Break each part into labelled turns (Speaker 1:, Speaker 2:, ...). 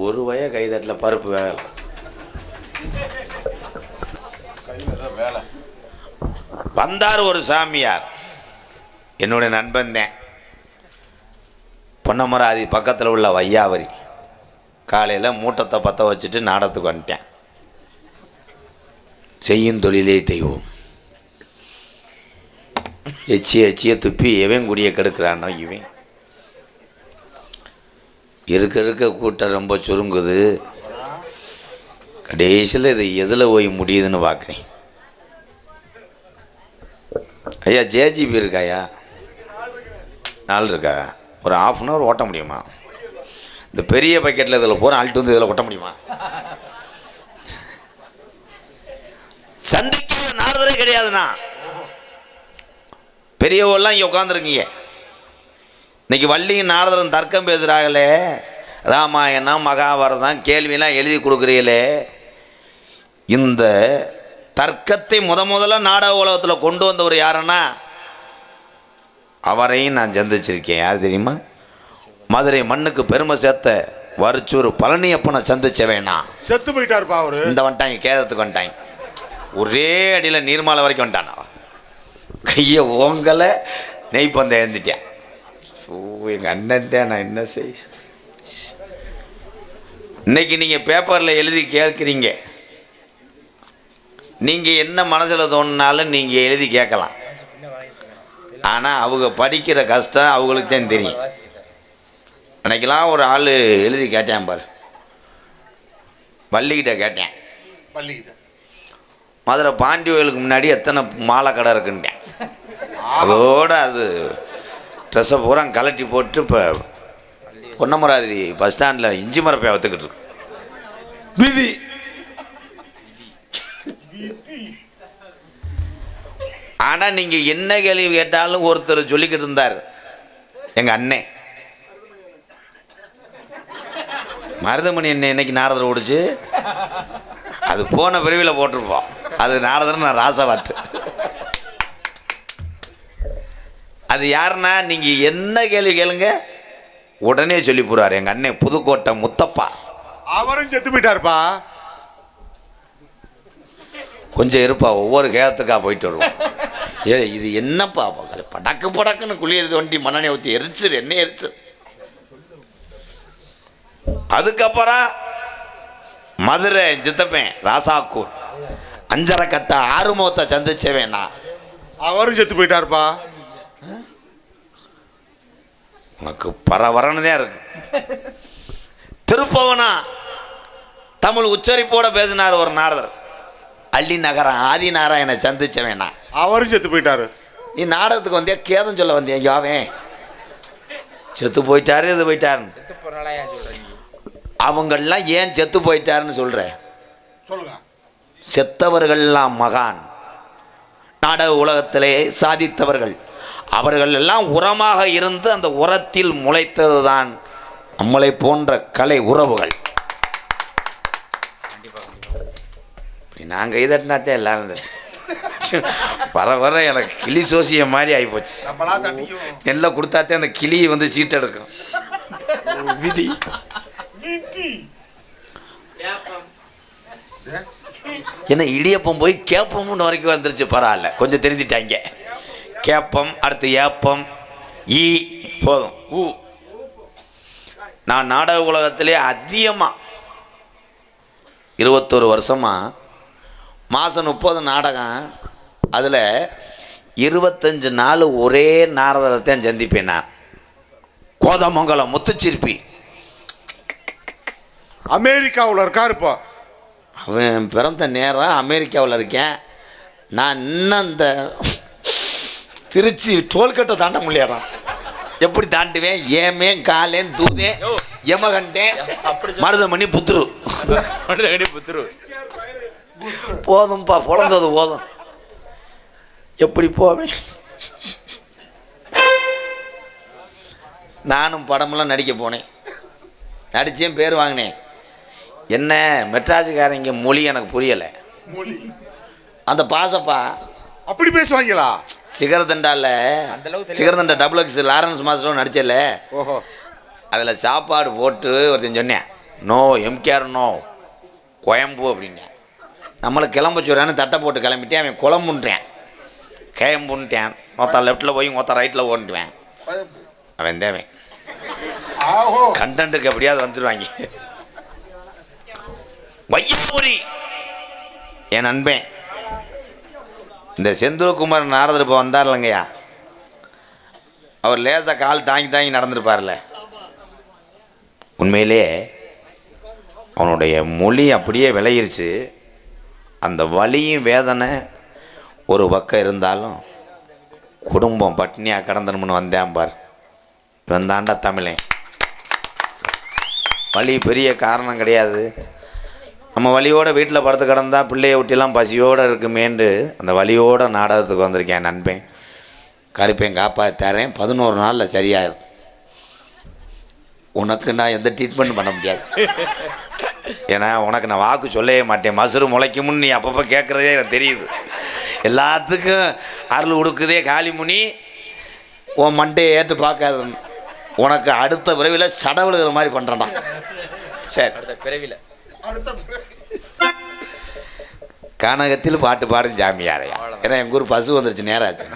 Speaker 1: ஒரு வய கைதட்டில் பருப்பு வேலை. வந்தார் ஒரு சாமியார், என்னுடைய நண்பன் தான். பொன்னமராதி பக்கத்தில் உள்ள வையாவரி. காலையில் மூட்டத்தை பற்ற வச்சுட்டு நாடத்துக்கு வந்துட்டேன். செய்யும் தொழிலே தெய்வம். எச்சிய துப்பி எவன் குடியை கெடுக்கிறானோ இவன். இருக்க கூட்டம் ரொம்ப சுருங்குது. கடைசியில் இது எதில் போய் முடியுதுன்னு பார்க்குறேன். ஐயா ஜேஜிபி இருக்காயா? 4 இருக்கா? ஒரு ½ ஓட்ட முடியுமா? இந்த பெரிய பக்கெட்டில் இதில் போகிற ஆள்ட்டு வந்து இதில் கொட்ட முடியுமா? சந்திக்காத நாரதரே கிடையாதுண்ணா. பெரியவெல்லாம் இங்கே உட்காந்துருக்கீங்க. இன்னைக்கு வள்ளியும் நாரதரும் தர்க்கம் பேசுகிறாங்களே, ராமாயணம் மகாபாரதம் கேள்வியெல்லாம் எழுதி கொடுக்குறீங்களே. இந்த தர்க்கத்தை முதல்ல நாடக உலகத்தில் கொண்டு வந்தவர் யாருன்னா, அவரையும் நான் சந்திச்சிருக்கேன். யார் தெரியுமா? மதுரை மண்ணுக்கு பெருமை சேர்த்த வரிச்சூர் பழனியப்பனை சந்திச்ச வேணாம்.
Speaker 2: செத்து போயிட்டாருப்பா அவரு. இந்த
Speaker 1: வந்துட்டாங்க, கேதத்துக்கு வந்துட்டாங்க. ஒரே அடியில் நீர்மாலை வரைக்கும் வந்துட்டான். கையை ஓங்கலை, நெய்ப்பந்தை எழுந்துட்டேன். எங்கள் அண்ணன் தான், நான் என்ன செய்ய. இன்னைக்கு நீங்கள் பேப்பரில் எழுதி கேட்குறீங்க. நீங்கள் என்ன மனசில் தோணுனாலும் நீங்கள் எழுதி கேட்கலாம். ஆனால் அவங்க படிக்கிற கஷ்டம் அவங்களுக்கு தான் தெரியும். அன்னைக்கெல்லாம் ஒரு ஆள் எழுதி கேட்டேன் பாரு, வள்ளிக்கிட்ட கேட்டேன். மதுரை பாண்டி கோயிலுக்கு முன்னாடி எத்தனை மாலை கடை இருக்குன்ட்டேன். அதோடு அது ட்ரெஸ்ஸை பூரா கலட்டி போட்டு இப்போ பொன்னமராதி பஸ் ஸ்டாண்டில் இஞ்சி மரப்பை வத்துக்கிட்டு இருக்கு. விதி ஆனால் நீங்கள் என்ன கேள்வி கேட்டாலும் ஒருத்தர் சொல்லிக்கிட்டு இருந்தார். எங்கள் அண்ணே மருதமணி அண்ணன் இன்னைக்கு நாரதர் ஓடிச்சு. அது போன பிரிவில் போட்டிருப்போம். அது நாரதர், நான் ராசவாட்டு. அது யாருன்னா, நீங்கள் என்ன கேள்வி கேளுங்க உடனே சொல்லி போடுவார். எங்கள் அண்ணன் புதுக்கோட்டை முத்தப்பா.
Speaker 2: அவரும் செத்து போயிட்டாருப்பா.
Speaker 1: கொஞ்சம் இருப்பா, ஒவ்வொரு கேத்துக்கா போயிட்டு வருவோம். இது என்னப்பா படக்குன்னு குளியது வண்டி மண்ணெண்ணெய் ஊற்றி எரிச்சிரு, என்ன எரிச்சு. அதுக்கப்புறம் மதுரை சித்தப்பேன் ராசாக்கூர் அஞ்சரை கட்ட ஆறுமுகத்தை சந்திச்சவேண்ணா.
Speaker 2: அவரும் செத்து போயிட்டாருப்பா.
Speaker 1: உனக்கு பரவரன்னு தான் இருக்கு. திருப்பவனா தமிழ் உச்சரிப்போட பேசினார் ஒரு நாரதர். அள்ளி நகரம் ஆதி நாராயண சந்திச்சவேண்ணா.
Speaker 2: அவரும் செத்து போயிட்டாரு.
Speaker 1: நீ நாடகத்துக்கு வந்தியா கேதம் சொல்ல வந்தியா? யாவே செத்து போயிட்டாரு, இது போயிட்டாருன்னு. அவங்கெல்லாம் ஏன் செத்து போயிட்டாருன்னு சொல்ற?
Speaker 2: சொல்லுங்க.
Speaker 1: செத்தவர்கள்லாம் மகான், நாடக உலகத்திலே சாதித்தவர்கள். அவர்கள் எல்லாம் உரமாக இருந்து அந்த உரத்தில் முளைத்தது தான் நம்மளை போன்ற கலை உறவுகள். நாங்கள் இதனாத்தே எல்லாரும் வர எனக்கு கிளி சோசிய மாதிரி ஆகிப்போச்சு. நெல்லை கொடுத்தாத்தே அந்த கிளி வந்து சீட்டெடுக்கும். விதி. என்ன இடியப்பம் போய் கேப்பம்னு வரைக்கும் வந்துருச்சு. பரவாயில்ல, கொஞ்சம் தெரிஞ்சிட்டாங்க. கேப்பம், அடுத்து ஏப்பம், ஈ போதும். ஊ. நான் நாடக உலகத்திலே அதிகமாக 21 வருஷமாக மாதம் 30 நாடகம். அதில் 25 நாள் ஒரே நாரதரத்தையும் சந்திப்பேன் நான். கோதமங்கலம் முத்துச்சிற்பி
Speaker 2: அமெரிக்காவில் இருக்காருப்பா.
Speaker 1: அவன் பிறந்த நேரம் அமெரிக்காவில் இருக்கேன். நான் இன்னும் அந்த திருச்சி டோல்கட்டை தாண்ட முடியாதான். எப்படி தாண்டுவேன்? ஏமே காலேன் தூதேன் எமகண்டேன் மருதமணி புத்துரு போதும்பா, பிறந்தது போதும். எப்படி போவேன்? நானும் படமெல்லாம் நடிக்க போனேன். நடித்தேன், பேர் வாங்கினேன். என்ன மெட்ராஸுக்காரங்க மொழி எனக்கு புரியலை. அந்த பாசப்பா
Speaker 2: அப்படி பேசுவாங்களா?
Speaker 1: சிகரதண்டால சிகரதண்டா டபுள் எக்ஸ் லாரன்ஸ் மாஸ்டரும் நடிச்சல.
Speaker 2: ஓஹோ.
Speaker 1: அதில் சாப்பாடு போட்டு ஒருத்தன் சொன்னேன். நோ எம்கேஆர் நோ கோயம்பு அப்படின்ட்டேன். நம்மளுக்கு கிளம்ப சொல்கிறான்னு தட்டை போட்டு கிளம்பிட்டேன். அவன் குழம்புன்ட்டேன், கேம்புன்ட்டேன். மொத்தம் லெஃப்ட்டில் போய் மொத்தம் ரைட்டில் ஓட்டுவேன். அவன் தேவன் கண்டென்ட்டுக்கு எப்படியாவது வந்துடுவாங்க. வையாபுரி என் நண்பன் இந்த செந்தில்குமார் நாரதர் இப்போ வந்தார் இல்லைங்கய்யா, அவர் லேசாக கால் தாங்கி தாங்கி நடந்துருப்பார்ல. உண்மையிலே அவனுடைய மொழி அப்படியே விளையிருச்சு. அந்த வலியும் வேதனை ஒரு பக்கம் இருந்தாலும் குடும்பம் பட்னியாக கடந்தணும்னு வந்தேன் பார். இவன் தாண்டா தமிழன். வலி பெரிய காரணம் கிடையாது. நம்ம வலியோட வீட்டில் படுத்து கிடந்தா பிள்ளைய விட்டிலாம் பசியோடு இருக்குமேன்று அந்த வலியோட நாடகத்துக்கு வந்திருக்கேன். நண்பன் கருப்பேன் காப்பாற்றி தரேன், 11 நாளில் சரியாயிரும். உனக்கு நான் எந்த ட்ரீட்மெண்ட் பண்ண முடியாது. ஏன்னா உனக்கு நான் வாக்கு சொல்லவே மாட்டேன். மசுறு முளைக்கும்னு நீ அப்பப்போ கேட்குறதே எனக்கு தெரியுது. எல்லாத்துக்கும் அருள் கொடுக்குதே காளிமுனி, உன் மண்டையை ஏற்று பார்க்காது. உனக்கு அடுத்த பிறவியில் சடவுளுகிற மாதிரி பண்ணுறேன்டா. சரி, அடுத்த பிறவியில் கனகத்தில் பாட்டு பாடும் ஜாமியாரையா. ஏன்னா எங்கள் ஊர் பசு வந்துருச்சு, நேரம் ஆச்சு.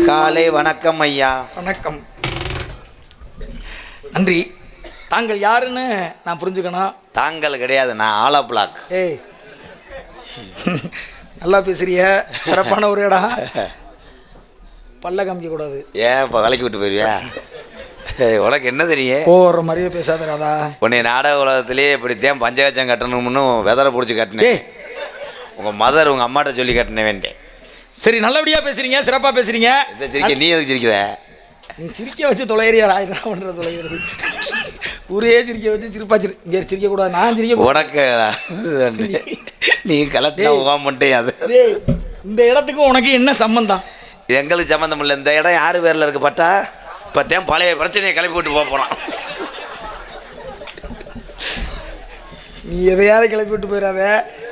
Speaker 1: காலை வணக்கம் ஐயா.
Speaker 3: வணக்கம். நன்றி. தாங்கள் யாருன்னு நான் புரிஞ்சுக்கணும்.
Speaker 1: தாங்கள் கிடையாது, நான் ஆலா பிளாக்.
Speaker 3: ஏய், நல்லா பேசுறிய, சிறப்பான ஒரு இடம். பல்ல காமிக்க கூடாது.
Speaker 1: ஏன் இப்போ விலைக்கு விட்டு போயிருவியா? உனக்கு என்ன தெரியும்?
Speaker 3: போகிற மாதிரியே பேசாதராதா.
Speaker 1: உன்னை நாடக உலகத்திலேயே இப்படித்தான் பஞ்சகச்சம் கட்டணும்னு வெதரை பிடிச்சி கட்டினேன். உங்கள் மதர் உங்கள் அம்மாட்ட சொல்லி கட்டின வேண்டேன்.
Speaker 3: சரி, நல்லபடியாக பேசுறீங்க, சிறப்பாக பேசுறீங்க.
Speaker 1: சிரிக்க நீ எதுக்கு சிரிக்கிற?
Speaker 3: நீ சிரிக்க வச்சு தொலைகிறியா? என்ன பண்ணுற தொலைகிறது? ஊரே சிரிக்க வச்சு சிரிப்பாச்சு. இங்கே சிரிக்கக்கூடாது, நான் சிரிக்க. உனக்கு
Speaker 1: நீ கலெக்டா உகாம பண்ணிட்டே. அது
Speaker 3: இந்த இடத்துக்கும் உனக்கு என்ன சம்பந்தம்?
Speaker 1: எங்களுக்கு சம்மந்தம் இல்லை. இந்த இடம் யார் பேரில் இருக்கு பட்டா? இப்போ தான் பழைய பிரச்சனையை கிளப்பி விட்டு போகிறான்.
Speaker 3: நீ எதையாவது கிளப்பி விட்டு போயிடாத.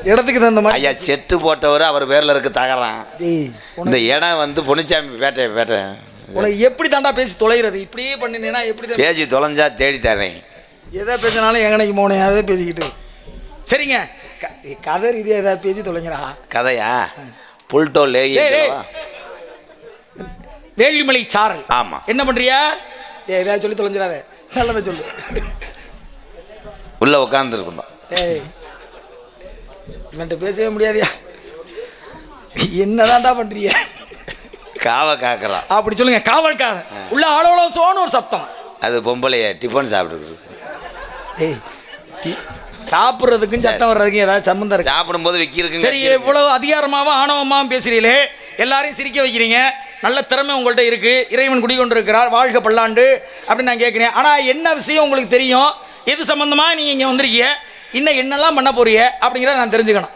Speaker 3: இடத்துக்கு தகுந்த மாதிரி.
Speaker 1: ஐயா, செட்டு போட்டவர் அவர் பேரில் இருக்கு தகரான். இந்த இடம் வந்து பொன்னிச்சாமி பேட்டை.
Speaker 3: உனக்கு எப்படி தாண்டா பேசி தொலைகிறது? இப்படியே பண்ணினேன்னா எப்படி தான்
Speaker 1: பேசி தொலைஞ்சா தேடி தரேன்.
Speaker 3: எதை பேசினாலும் எங்கனைக்கு மோனையாவே பேசிக்கிட்டு. சரிங்க, கதை ரீதியாக எதாவது பேசி தொலைங்கடா.
Speaker 1: கதையா? புல்டோல்
Speaker 3: வேள்விமலை சாரல்.
Speaker 1: ஆமாம்.
Speaker 3: என்ன பண்ணுறியா? ஏதாவது சொல்லி தொலைஞ்சிடாத, நல்லதை சொல்லு.
Speaker 1: உள்ளே உட்காந்துருக்கோம்.
Speaker 3: ஏய், இவன்ட்ட பேசவே முடியாதியா. என்னதான்டா பண்றிய?
Speaker 1: காவை காக்கிறா
Speaker 3: அப்படி சொல்லுங்க. காவல்காரன் உள்ள ஆளோளம் சோன்னு ஒரு சத்தம்.
Speaker 1: அது பொம்பளைய டிஃபன் சாப்பிட்டு.
Speaker 3: ஏய், சாப்பிட்றதுக்கும் சத்தம் வர்றதுக்கும் ஏதாவது சம்மந்தம் இருக்கு?
Speaker 1: சாப்பிடும்போது விற்கிறதுக்கு.
Speaker 3: சரி, இவ்வளவு அதிகாரமாகவும் ஆணவமாகவும் பேசுறீங்களே, எல்லாரையும் சிரிக்க வைக்கிறீங்க, நல்ல திறமை உங்கள்கிட்ட இருக்கு, இறைவன் குடிகொண்டு இருக்கிறார், வாழ்க பல்லாண்டு அப்படின்னு நான் கேட்குறேன். ஆனால் என்ன விஷயம் உங்களுக்கு தெரியும்? எது சம்மந்தமாக நீங்கள் இங்கே வந்திருக்கீங்க, இன்னும் என்னெல்லாம் பண்ண போறீங்க அப்படிங்கிறத நான் தெரிஞ்சுக்கணும்.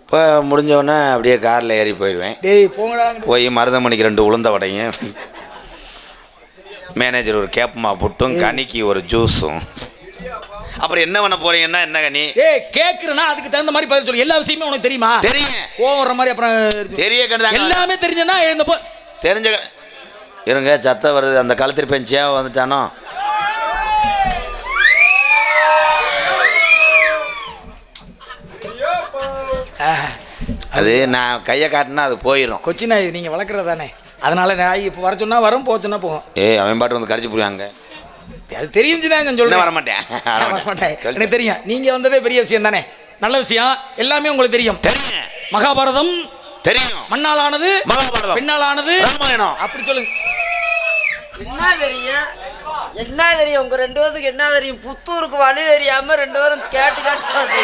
Speaker 1: இப்போ முடிஞ்சவொடனே அப்படியே காரில் ஏறி போயிடுவேன்.
Speaker 3: டேய் போங்கடா.
Speaker 1: போய் மருதமணிக்கு 2 உளுந்த வடையும், மேனேஜர் ஒரு கேப்பமா புட்டும், கனிக்கு ஒரு ஜூஸும். அப்புறம் என்ன பண்ண போறீங்கன்னா என்ன கனி?
Speaker 3: ஏய், கேட்குறேன்னா அதுக்கு தகுந்த மாதிரி பதில் சொல்லு. எல்லா விஷயமே உனக்கு தெரியுமா?
Speaker 1: தெரியும்.
Speaker 3: போகிற மாதிரி அப்புறம்
Speaker 1: தெரிய
Speaker 3: எல்லாமே தெரிஞ்சனா எழுந்தப்போ
Speaker 1: தெரிஞ்ச இருங்க. சத்தம் வருது. அந்த கழுத்திரி பெஞ்சியா வந்துட்டானோ? அது நான் கையை காட்டினா அது போயிடும்.
Speaker 3: கொச்சி நாய் நீங்கள் வளர்க்குறது தானே, அதனால நாய் இப்போ வர சொன்னால் வரும், போக சொன்னால் போகும்.
Speaker 1: ஏய், அவன் பாட்டு வந்து கடிச்சு போடுவாங்க.
Speaker 3: அது தெரிஞ்சுதான் நான் சொல்கிறேன்.
Speaker 1: வரமாட்டேன்.
Speaker 3: எனக்கு தெரியும். நீங்கள் வந்ததே பெரிய விஷயம் தானே, நல்ல விஷயம். எல்லாமே உங்களுக்கு தெரியும்.
Speaker 1: தெரியும்.
Speaker 3: மகாபாரதம்
Speaker 1: தெரியும்.
Speaker 3: மண்ணால் ஆனது
Speaker 1: மகாபாரதம்,
Speaker 3: பெண்ணால் ஆனது
Speaker 1: ராமாயணம்.
Speaker 3: அப்படி சொல்லுங்க.
Speaker 4: என்ன தெரியும்? என்ன தெரியும்? உங்க 2 பேருக்கு என்ன தெரியும்? புத்தூருக்கு வழி தெரியாம 2 பேரும் கேட்டு கேட்டு.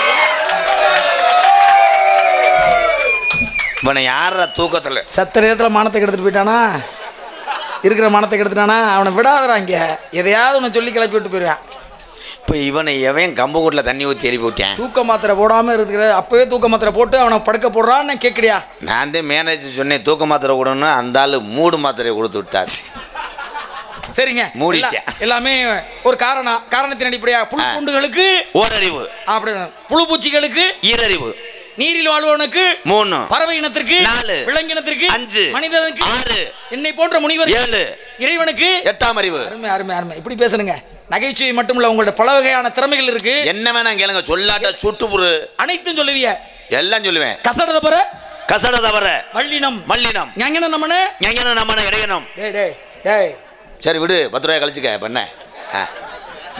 Speaker 1: இவனை யார தூக்கத்தில்
Speaker 3: சத்த நேரத்தில் மானத்தை கெடுத்துட்டு போயிட்டானா? இருக்கிற மனத்தை கெடுத்துட்டானா அவனை விடாதடா இங்கே எதையாவது உன்னை சொல்லி கிளப்பி விட்டு போயிடுவேன்.
Speaker 1: இப்போ இவனை எவன் கம்பு கூட்டில் தண்ணி ஊற்றி எழுப்பி விட்டேன்.
Speaker 3: தூக்க மாத்திரை போடாமல் இருக்கிற அப்போவே தூக்க மாத்திரை போட்டு அவனை படுக்க போடுறான்னு நான் கேட்குறியா?
Speaker 1: நான் தான் மேனேஜர் சொன்னேன் தூக்க மாத்திரை கொடுன்னு, அந்த ஆள் மூடு மாத்திரையை கொடுத்து விட்டார்.
Speaker 3: சரிங்க
Speaker 1: மூடிட்டேன்.
Speaker 3: எல்லாமே ஒரு காரணத்தின் அடிப்படையாக புழு பூண்டுகளுக்கு
Speaker 1: ஓரறிவு,
Speaker 3: அப்படி புழு பூச்சிகளுக்கு
Speaker 1: ஈரறிவு,
Speaker 3: நீரில் வாழ்வனுக்கு
Speaker 1: 3,
Speaker 3: பறவை இனத்திற்கு
Speaker 1: 4,
Speaker 3: விலங்கினத்திற்கு
Speaker 1: 5,
Speaker 3: மனிதனுக்கு
Speaker 1: 6,
Speaker 3: என்னை போன்ற முனிவர்
Speaker 1: 7,
Speaker 3: இறைவனுக்கு
Speaker 1: 8ஆம் அறிவு.
Speaker 3: அருமை அருமை அருமை. இப்படி பேசணுங்க. நகைச்சுவை மட்டும் இல்ல, உங்களோட பல வகையான திறமைகள் இருக்கு.
Speaker 1: என்ன வேணா கேளுங்க, சொல்லாட்ட சுட்டுப்புரு
Speaker 3: அனைத்தும் சொல்லுவிய.
Speaker 1: எல்லாம் சொல்லுவேன்.
Speaker 3: கசட தவிர
Speaker 1: கசட தவிர
Speaker 3: வள்ளினம்
Speaker 1: மல்லினம்
Speaker 3: ஞங்கன நம்மன
Speaker 1: ஞங்கன நம்மன இடையனம்.
Speaker 3: டேய் டேய் டேய்
Speaker 1: சரி விடு, 10 ரூபாய் கழிச்சுக்க. இப்ப என்ன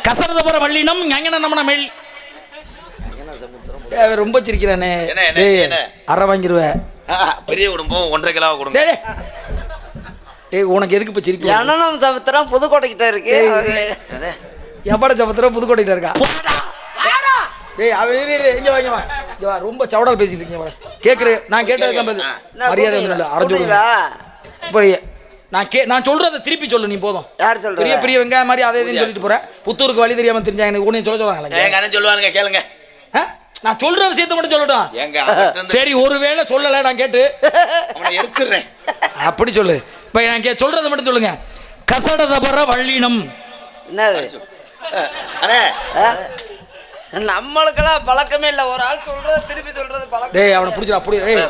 Speaker 3: கசட தவிர வள்ளினம் ஞங்கன நம்மன மெல். ரொம்ப சிரிக்கிறானே. அரை வாங்கிடுவேன்.
Speaker 1: பெரிய குடும்பம் 1.5 கிலோ கொடுங்க.
Speaker 3: ஏய் உனக்கு எதுக்கு இப்ப சிரிப்பு?
Speaker 4: ஜனனம் சமுத்திரம் புதுக்கோட்டை கிட்ட இருக்கு.
Speaker 3: எப்பாட சமுத்திரம் புதுக்கோட்டை கிட்ட இருக்கா? டேய் அவ இங்க வாங்க வா. இங்க வா, ரொம்ப சவடால் பேசிட்டு இருக்கீங்க. கேக்குறேன் நான் கேட்டதுக்கு பதில் மரியாதை ஒண்ணும் இல்ல. அரஞ்சுடுங்க. நான் சொல்றத திருப்பி சொல்லு நீ போதும்.
Speaker 4: யார் சொல்ற?
Speaker 3: பெரிய பெரிய வெங்காயம் மாதிரி அதே இதையும் சொல்லிட்டு போறேன். புத்தூருக்கு வழி தெரியாம தெரிஞ்சாங்க எனக்கு உன்னை சொல்றாங்களே.
Speaker 1: எங்க அண்ணன் சொல்லுவாருங்க கேளுங்க.
Speaker 3: நான் சொல்ற விஷயத்தை மட்டும் சொல்லட்டும். சரி ஒருவேளை சொல்லல நான் கேட்டு
Speaker 1: அவனை எரிச்சிடுறேன்.
Speaker 3: அப்படி சொல்லு. இப்ப நான் சொல்றதை மட்டும் சொல்லுங்க. கசட தபர வள்ளினம்.
Speaker 4: என்னது?
Speaker 1: அண்ணே
Speaker 4: நம்மளுக்கெல்லாம் பழக்கமே இல்ல. ஒரு ஆள் சொல்றது திருப்பி சொல்றது பழக்கம்.
Speaker 3: டேய் அவனை புடிச்சா அப்படி ஏய்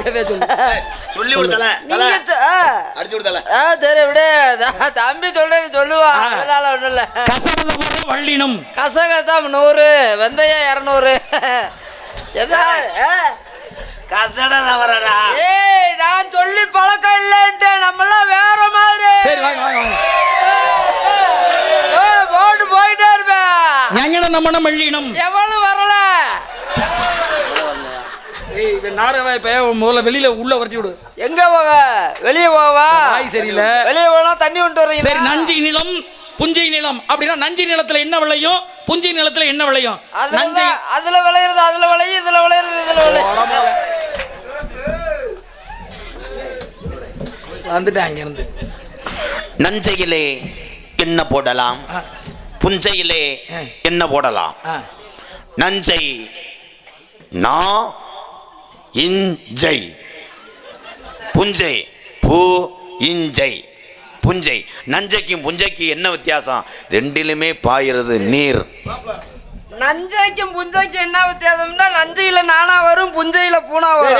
Speaker 3: அதே சொல்லு.
Speaker 1: சொல்லி விடுதல.
Speaker 4: நீங்க
Speaker 1: அடிச்சு விடுதல.
Speaker 4: சரி விடு. தம்பி சொல்றேன்னு சொல்லுவா. அதனால ஒண்ணும் இல்ல.
Speaker 3: கசட தபர வள்ளினம்.
Speaker 4: கசகசம் 100, வெந்தயம் 200. எதா
Speaker 1: கசட தவறடா.
Speaker 4: ஏய் நான் சொல்லி பழக்கம் இல்லன்ட்டு நம்மலாம் வேற மாதிரி.
Speaker 3: சரி வாங்க வாங்க வாங்க.
Speaker 4: போடு போயிட்டே இருப்ப.
Speaker 3: ஞங்கன நம்மன வள்ளினம்.
Speaker 4: எவ்வளவு வரல.
Speaker 3: ஏய் இவன் நாரவே பே முதல்ல வெளியில உள்ள வரட்டி விடு.
Speaker 4: எங்க போக? வெளிய போவா?
Speaker 3: வாய் சரியில்லை.
Speaker 4: வெளிய போனா தண்ணி கொண்டு வரீங்க.
Speaker 3: சரி நஞ்சை நிலம் புஞ்சை நிலம் அப்படின்னா நஞ்சை நிலத்துல என்ன விளையும், புஞ்சை நிலத்துல என்ன விளையும்? நஞ்சை
Speaker 4: அதுல விளையிறது அதுல விளையும், இதுல விளையிறது இதுல விளையும்.
Speaker 3: வந்துட்டேன் அங்க இருந்து.
Speaker 1: நஞ்சையிலே என்ன போடலாம், புஞ்சையிலே என்ன போடலாம்? நஞ்சை நா இஞ்சை, புஞ்சை பூ இஞ்சை புஞ்சை. நஞ்சைக்கும் புஞ்சைக்கும் என்ன வித்தியாசம்? ரெண்டிலுமே பாயிறது நீர்.
Speaker 4: நஞ்சைக்கும் புஞ்சைக்கும் என்ன வித்தியாசம்னா நஞ்சையில நானா வரும், புஞ்சையில பூனா வரும்.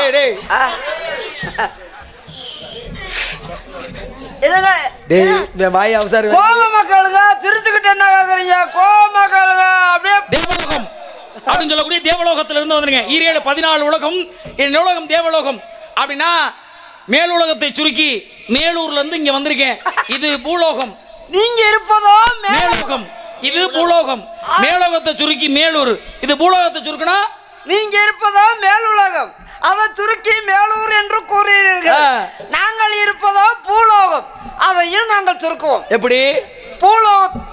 Speaker 3: வாய் அவசர
Speaker 4: கோம மக்களுங்க திருச்சுக்கிட்டு என்ன கேக்குறீங்க? கோம மக்களுங்க அப்படியே
Speaker 3: தேவலோகம் அப்படின்னு சொல்லக்கூடிய தேவலோகத்துல இருந்து வந்துருங்க. 14 உலகம். என் உலகம் தேவலோகம் அப்படின்னா மேல் உலகத்தை சுருக்கி மேலூர்ல இருந்து இங்க வந்திருக்கேன். இது பூலோகம்.
Speaker 4: நீங்க இருப்பதோ
Speaker 3: மேலோகம், இது பூலோகம். மேலோகத்தை சுருக்கி மேலூர், இது பூலோகத்தை சுருக்கினா
Speaker 4: நீங்க இருப்பதோ மேலுலகம், அதை சுருக்கி மேலூர் என்று கூறுகிறீர்கள். நாங்கள் இருப்பதோ பூலோகம், அதையும் நாங்கள் சுருக்குவோம்.
Speaker 3: எப்படி?
Speaker 4: பூலோகம்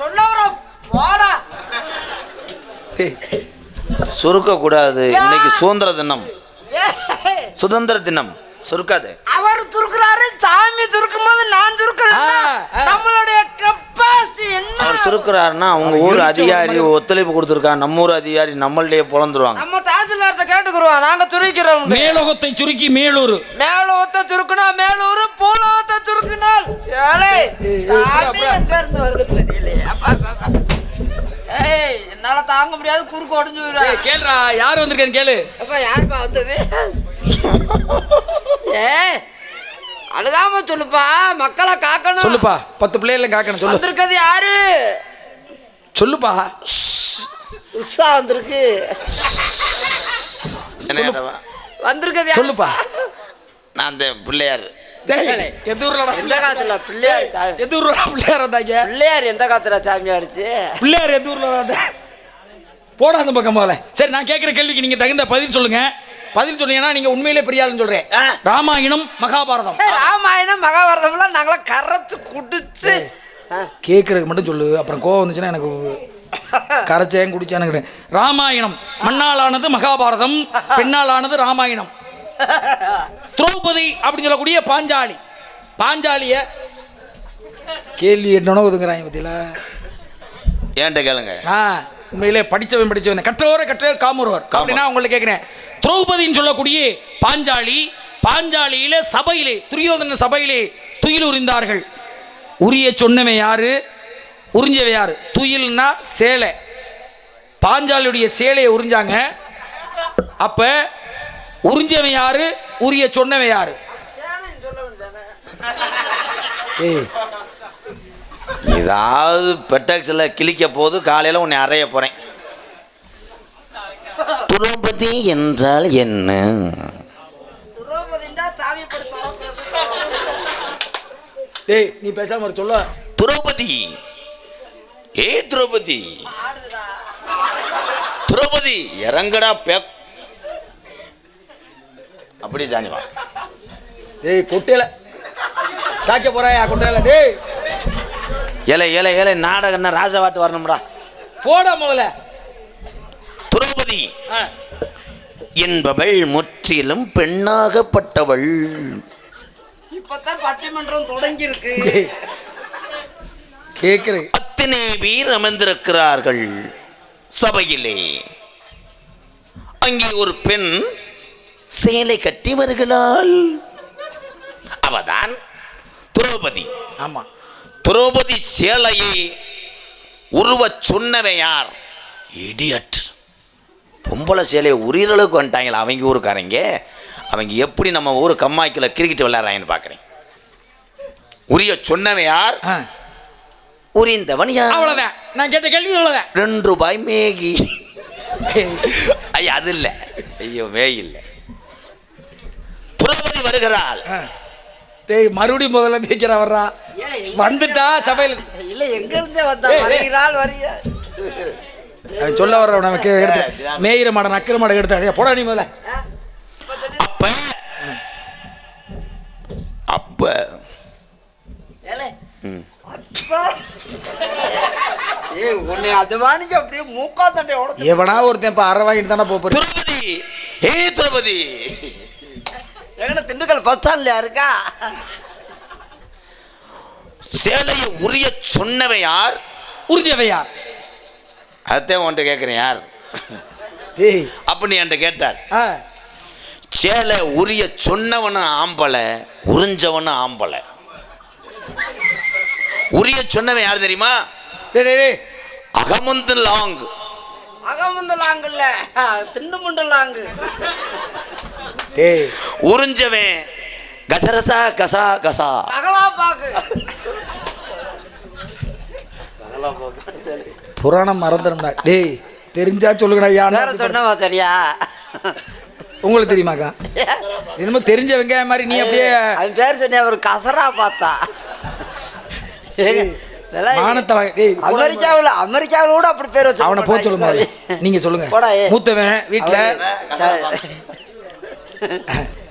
Speaker 4: சொன்னவரம் போடா.
Speaker 1: சுருக்க கூடாது. இன்னைக்கு சுதந்திர தினம், சுதந்திர தினம். சுருக்காது.
Speaker 4: அவர் சுருக்குறாரு, சாமி சுருக்கும் போது நான் சுருக்கிறேன். நம்மளுடைய கெப்பாசிட்டி என்ன?
Speaker 1: அவர் சுருக்குறாருன்னா அவங்க ஊர் அதிகாரி ஒத்துழைப்பு கொடுத்துருக்காங்க. நம்ம ஊர் அதிகாரி நம்மள்டே பொழந்துருவாங்க.
Speaker 4: நம்ம தாசில்தார்ட்ட கேட்டுக்குறோம். நாங்க சுருக்கிறோம்.
Speaker 3: மேலோகத்தை சுருக்கி மேலூர்,
Speaker 4: மேலோகத்தை சுருக்குனா மேலூர், பூலோகத்தை சுருக்கினால் ஏழை. சாமி எங்க இருந்து வருது தெரியலையே. ஏய் என்னால தாங்க முடியாது, குறுக்கு உடஞ்சு போயிடும்.
Speaker 3: கேளுடா யார் வந்திருக்கேன்னு கேளு.
Speaker 4: அப்ப யாருப்பா வந்தது? அழுகாம சொல்லுப்பா, மக்களை காக்கணும்.
Speaker 3: சொல்லுப்பா, 10 பிள்ளைகளை காக்கணும். சொல்லு.
Speaker 4: வந்திருக்கிறது யாரு?
Speaker 3: சொல்லுப்பா.
Speaker 4: உஷா வந்திருக்கு. வந்திருக்கிறது
Speaker 3: சொல்லுப்பா.
Speaker 1: நான் அந்த பிள்ளையார்.
Speaker 3: எந்த ஊர்ல
Speaker 4: எந்த காலத்துல பிள்ளையார்?
Speaker 3: எந்த ஊர்ல பிள்ளையார் வந்தாங்க?
Speaker 4: பிள்ளையார் எந்த காலத்துல சாமி ஆடிச்சு?
Speaker 3: பிள்ளையார் எந்த ஊர்ல வந்த? போடா அந்த பக்கம் போகல. சரி நான் கேட்குற கேள்விக்கு நீங்க தகுந்த பதில் சொல்லுங்க. பதில் சொன்னீங்கன்னா நீங்க உண்மையிலே பெரிய ஆளுன்னு சொல்றேன். ராமாயணம் மகாபாரதம்.
Speaker 4: ராமாயணம் மகாபாரதம்லாம் நாங்கள கரைச்சு குடிச்சு
Speaker 3: கேட்கறதுக்கு மட்டும் சொல்லு. அப்புறம் கோவம் வந்துச்சுன்னா எனக்கு கரைச்சேன் குடிச்சேன்னு. ராமாயணம் மண்ணால் ஆனது மகாபாரதம், பெண்ணால் ஆனது ராமாயணம். திரௌபதி அப்படின்னு சொல்லக்கூடிய பாஞ்சாலி, பாஞ்சாலிய கேள்வி என்னன்னு ஒதுங்குறாங்க பத்தியில.
Speaker 1: ஏன்ட்ட கேளுங்க.
Speaker 3: உண்மையிலே படித்தவன் கற்றவர் காமருவர் அப்படின்னா உங்களை கேட்குறேன். திரௌபதின்னு சொல்லக்கூடிய பாஞ்சாலியில சபையிலே துரியோதன சபையிலே துயில் உரிந்தார்கள். உரிய சொன்னவன் யாரு, உறிஞ்சவை யாரு? துயில்னா சேலை, பாஞ்சாலியுடைய சேலையை உறிஞ்சாங்க. அப்ப உறிஞ்சவன் யாரு, உரிய சொன்னவன் யாரு?
Speaker 1: ஏதாவது பெட்டாக்ஸில் கிழிக்க போது காலையில் உன்னை அறைய போகிறேன். திரௌபதி என்றால் என்ன?
Speaker 3: டேய் நீ பேசாம சொல்ல.
Speaker 1: திரௌபதி, திரௌபதி, திரௌபதி இறங்கடா பேக். அப்படி ஜானிவா.
Speaker 3: டேய் கொட்டையில சாக்க போறாயா கொட்டையில. டேய்
Speaker 1: ஏலை நாடகம்னா ராஜவாட்டு வரணும்டா.
Speaker 3: போடா முதல்ல.
Speaker 1: திரௌபதி என்பவள் முற்றிலும் பெண்ணாகப்பட்டவள்.
Speaker 4: இப்பதான் பட்டிமன்றம் தொடங்கி இருக்கு.
Speaker 3: கேக்குறேன்.
Speaker 1: அத்தனை பேர் அமர்ந்திருக்கிறார்கள் சபையிலே. அங்கே ஒரு பெண் சேலை கட்டி வருகிறாள். அவதான் திரௌபதி.
Speaker 3: ஆமா,
Speaker 1: திரௌபதி சேலையை உருவச் சொன்னவன் யார்? இடியட். பொம்பளை சேலையை உரியளவுக்கு வந்துட்டாங்களா அவங்க ஊருக்காரங்க. அவங்க எப்படி நம்ம ஊர் கம்மாய்க்குள்ள கிரிக்கெட் விளையாடுறாங்கன்னு பார்க்குறேன். உரிய சொன்னவன் யார், உரிந்தவன் யார்?
Speaker 3: அவ்வளோதான். நான் கேட்ட கேள்வி அவ்வளோதான்.
Speaker 1: 2 ரூபாய் மேகி. ஐயா அது இல்லை, ஐயோ மேகி இல்லை. திரௌபதி வருகிறாள்.
Speaker 3: டேய் மறுபடியும் முதல்ல தேய்க்கிறா வர்றா. வந்துட்டா சபையில்
Speaker 4: இல்ல எங்க இருந்தே வந்தா வருகிறாள்.
Speaker 3: சொல்ல வர்ற நமக்கு எடுத்து மேயிற மாட நக்கிற மாட எடுத்தாதே போடா நீ முதல்ல.
Speaker 1: அப்ப
Speaker 4: உன்னை அது வாணிக்கு அப்படியே மூக்கா தண்டையோட
Speaker 3: எவனா ஒருத்தன் இப்ப அரை வாங்கிட்டு தானே போற.
Speaker 1: திரௌபதி, திரௌபதி
Speaker 4: எங்கட திண்டுக்கல் பஸ் ஸ்டாண்ட்ல இருக்கா?
Speaker 1: சேலையை உரிய சொன்னவை யார்,
Speaker 3: உறிஞ்சவை யார்?
Speaker 1: அதான் உன்ட்ட கேட்குறேன் யார் அப்படின்னு என்கிட்ட கேட்டார். சேலை உரிய சொன்னவனும் ஆம்பளை, உறிஞ்சவனும் ஆம்பளை. உரிய சொன்னவன் யார் தெரியுமா? அகமுந்து லாங்கு.
Speaker 4: அகமுந்து லாங்கு இல்ல, திண்டுமுண்டு லாங்கு.
Speaker 1: உறிஞ்சவன் கசரசா கசா கசா
Speaker 4: அகலா பாக்கு.
Speaker 3: புராணம் மறந்துடும்டா. டேய் தெரிஞ்சா சொல்லுங்கடா. யார்
Speaker 4: சொன்னவா சரியா?
Speaker 3: உங்களுக்கு தெரியுமாக்கா? என்னமோ தெரிஞ்ச வெங்காயம் மாதிரி நீ அப்படியே.
Speaker 4: அவன் பேர் சொன்ன ஒரு கசரா பார்த்தா. அமெரிக்காவில் கூட அப்படி பேர் வச்சு
Speaker 3: அவனை போக சொல்லுங்க. நீங்க சொல்லுங்க. மூத்தவன் வீட்டுல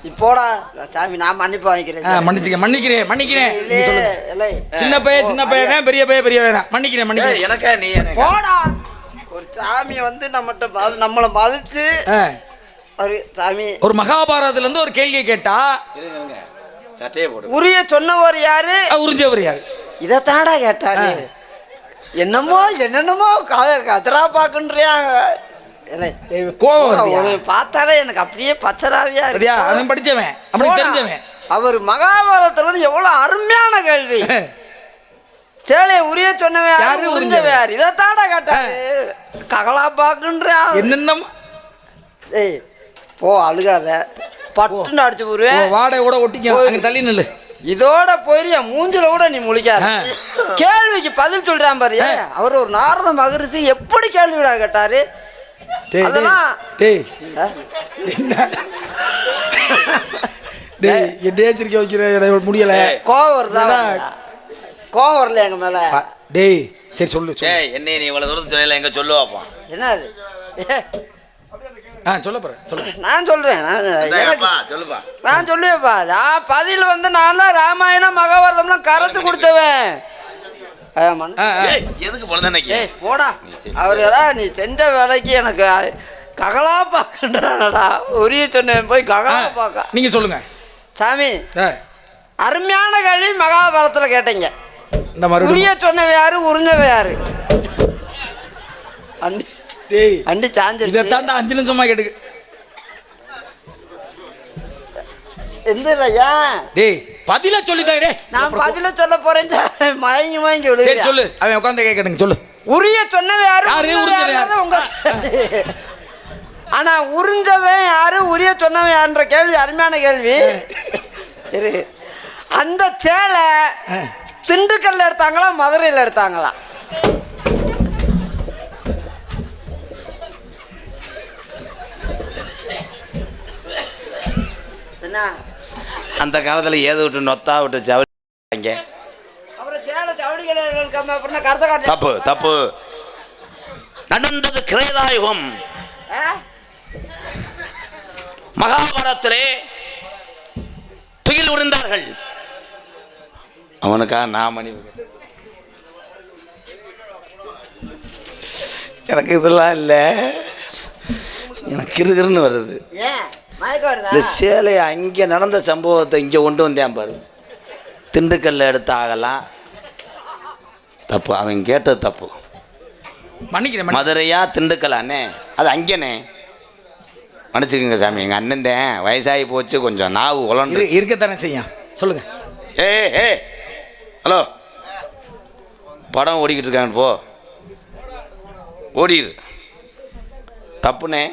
Speaker 4: இப்போடா சாமி நான் மன்னிப்பு வாங்கிக்கிறேன்.
Speaker 3: மன்னிக்கிறேன். சின்ன பையன் பெரிய பையன் மன்னிக்கிறேன்.
Speaker 1: எனக்கா நீ
Speaker 4: போடா. ஒரு சாமி வந்து நம்மளை மதிச்சு ஒரு சாமி
Speaker 3: ஒரு மகாபாரதத்துல இருந்து ஒரு கேள்வியை கேட்டா
Speaker 4: உரிய சொன்னவர் யாரு,
Speaker 3: உறிஞ்சவர் யாரு?
Speaker 4: இதைத்தாடா கேட்டாரு. என்னென்னமோ கதரா பாக்குன்றியா? பார்த்தாலே எனக்கு அப்படியே பச்சராவியா இருக்கு.
Speaker 3: அவன் படிச்சவன், அப்படி தெரிஞ்சவன்.
Speaker 4: அவர் மகாபாரதத்துல வந்து எவ்வளவு அருமையான கேள்வி. சேலையை உரிய சொன்னவன் யாரு, உறிஞ்சவன் யாரு? இதைத்தாடா கேட்டாரு. ககலா பாக்குன்றியா?
Speaker 3: என்னென்ன
Speaker 4: ஏய் போ, அழுகாத, பட்டுன்னு அடிச்சு போடுவேன்.
Speaker 3: வாடகை கூட ஒட்டிக்க, அங்க தள்ளி நில்லு.
Speaker 4: இதோட போயிரு, மூஞ்சில கூட நீ முழிக்காத. கேள்விக்கு பதில் சொல்றான் பாரு. அவர் ஒரு நாரத மகரிஷி எப்படி கேள்வி விட கேட்டாரு. அதெல்லாம்
Speaker 3: முடியல.
Speaker 4: கோவம் வரல எங்க மேல.
Speaker 3: டேய் சரி சொல்லு.
Speaker 1: என்ன நீ இவ்வளவு தூரம் சொல்லல, எங்க சொல்லுவாப்பா?
Speaker 4: என்னது
Speaker 3: சொல்ல போறேன்.
Speaker 4: நான் சொல்றேன்.
Speaker 1: சொல்லுப்பா.
Speaker 4: நான் சொல்லுவேப்பா. பதில் வந்து நான் தான் ராமாயணம் மகாபாரதம்லாம் கரைச்சு கொடுத்தவன்.
Speaker 1: எதுக்கு போனதா
Speaker 4: போடா. அவரு நீ செஞ்ச வேலைக்கு எனக்கு ககலா பாக்கடா. உரிய சொன்ன போய் ககலா பாக்க.
Speaker 3: நீங்க சொல்லுங்க
Speaker 4: சாமி. அருமையான கேள்வி மகாபாரதத்துல கேட்டீங்க.
Speaker 3: இந்த மாதிரி
Speaker 4: உரிய சொன்னவன் யாரு, உறிஞ்சவன் யாரு? அண்டி
Speaker 3: டேய்
Speaker 4: அண்டி சாஞ்சு
Speaker 3: இதை தாண்டா 5 நிமிஷமா கேட்டுக்கு.
Speaker 4: எந்த இல்லையா
Speaker 3: டேய் பதில சொல்லிதான் டேய்.
Speaker 4: நான் பதில சொல்ல போறேன். மயங்கி மயங்கி
Speaker 3: சரி
Speaker 4: விடுங்க.
Speaker 3: சொல்லு, அவன் உட்காந்து கேட்கணுங்க சொல்லு.
Speaker 4: உரிய சொன்னவன் யாரு,
Speaker 3: யாரு,
Speaker 4: உறிஞ்சவன்
Speaker 3: உறிஞ்சவன்
Speaker 4: யாரு உங்க ஆனா உறிஞ்சவன் யாரு, உரிய சொன்னவன் யாருன்ற கேள்வி அருமையான கேள்வி. சரி, அந்த சேலை திண்டுக்கல்ல எடுத்தாங்களா மதுரையில் எடுத்தாங்களா? என்ன
Speaker 1: அந்த காலத்தில் ஏது விட்டு நொத்தா விட்டு ஜவுளிங்க.
Speaker 4: அப்புறம் சேலை ஜவுளி கடையில் அப்புறம் கரச காட்டு
Speaker 1: தப்பு தப்பு. நடந்தது கிரேதாயுகம். மகாபாரத்திலே துயில் உறிந்தார்கள். அவனுக்கா நான் மணி எனக்கு இதெல்லாம் இல்லை, எனக்கு இருக்குன்னு வருது.
Speaker 4: ஏன் மயக்கம் வருதா?
Speaker 1: இந்த சேலை அங்கே நடந்த சம்பவத்தை இங்கே கொண்டு வந்தேன் பாரு. திண்டுக்கல்ல எடுத்து ஆகலாம். தப்பு, அவன் கேட்டது தப்பு.
Speaker 3: மன்னிக்கிறேன்.
Speaker 1: மதுரையா திண்டுக்கலாண்ணே, அது அங்கேண்ணே. மன்னிச்சுக்கோங்க சாமி, எங்கள் அண்ணன் தான் வயசாகி போச்சு, கொஞ்சம் நாவு உலண்டு
Speaker 3: இருக்கத்தானே செய்யும். சொல்லுங்க.
Speaker 1: ஏ ஹலோ, படம் ஓடிக்கிட்டு இருக்காங்க, போ ஓடிடு. தப்புண்ணே,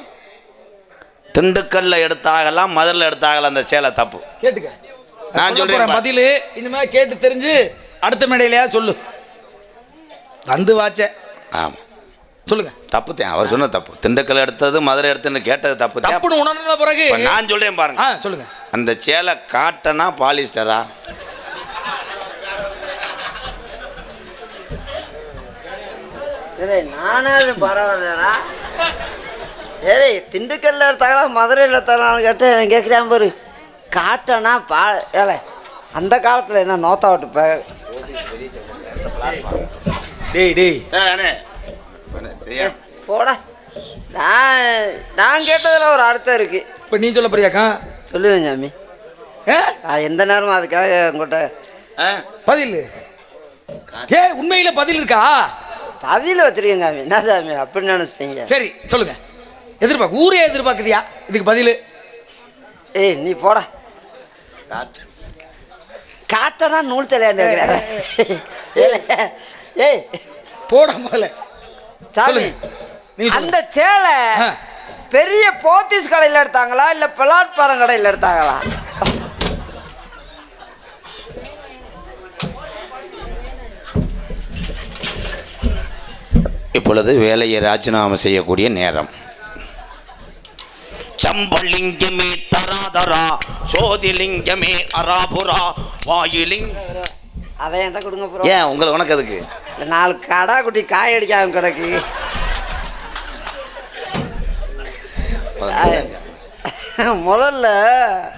Speaker 1: திண்டுக்கல்ல எடுத்தாகலாம் மதுரையில் எடுத்தாகலாம். அந்த சேலை தப்பு.
Speaker 3: கேட்டுக்க,
Speaker 1: நான் சொல்றேன்
Speaker 3: பதில். இனிமே கேட்டு தெரிஞ்சு அடுத்த மேடையிலையா சொல்லு. வந்து வாச்ச.
Speaker 1: ஆமாம்
Speaker 3: சொல்லுங்க.
Speaker 1: தப்பு தான், அவர் சொன்ன தப்பு. திண்டுக்கல் எடுத்தது மதுரை எடுத்துன்னு கேட்டது தப்பு தான்.
Speaker 3: தப்புன்னு உணர்ந்த பிறகு
Speaker 1: நான் சொல்றேன் பாருங்க.
Speaker 3: சொல்லுங்க.
Speaker 1: அந்த சேலை காட்டனா பாலிஸ்டரா?
Speaker 4: நானாவது பரவாயில்லடா. ஏய், திண்டுக்கல்ல எடுத்தாங்களா மதுரையில் எடுத்தாங்களான்னு கேட்டு கேட்குறான் பாரு. காட்டனா ஏல அந்த காலத்தில் என்ன நோத்தா விட்டு
Speaker 3: டேய் டேய்
Speaker 4: போடா. நான் கேட்டதில் ஒரு அர்த்தம் இருக்கு.
Speaker 3: இப்போ நீ சொல்ல போறியாக்கா?
Speaker 4: சொல்லுவேன் சாமி. எந்த நேரமும் அதுக்காக உங்கள்கிட்ட
Speaker 3: பதில். உண்மையில பதில் இருக்கா?
Speaker 4: பதில் வச்சிருக்கேன் சாமி. என்ன சாமி அப்படின்னு நினைச்சீங்க?
Speaker 3: சரி சொல்லுங்க. எதிர்பார்க்க ஊரே எதிர்பார்க்குதியா இதுக்கு பதில்?
Speaker 4: ஏய் நீ போடா. காட்டனா நூல் தலையாண்டு ஏய்
Speaker 3: போட முதல்ல
Speaker 4: சாமி. அந்த சேலை பெரிய போத்தீஸ் கடையில் எடுத்தாங்களா இல்ல பிளாட்பாரம் கடையில் எடுத்தாங்களா?
Speaker 1: இப்பொழுது வேலையை ராஜினாமா செய்யக்கூடிய நேரம். சம்பலிங்கமே தராதரா, சோதிலிங்கமே அராபுரா, வாயுலிங்.
Speaker 4: அதை என்கிட்ட கொடுங்க ப்ரோ.
Speaker 1: ஏன் உங்களுக்கு உனக்கு அதுக்கு
Speaker 4: 4 கடா குட்டி காய் அடிக்காம கிடக்கு. முதல்ல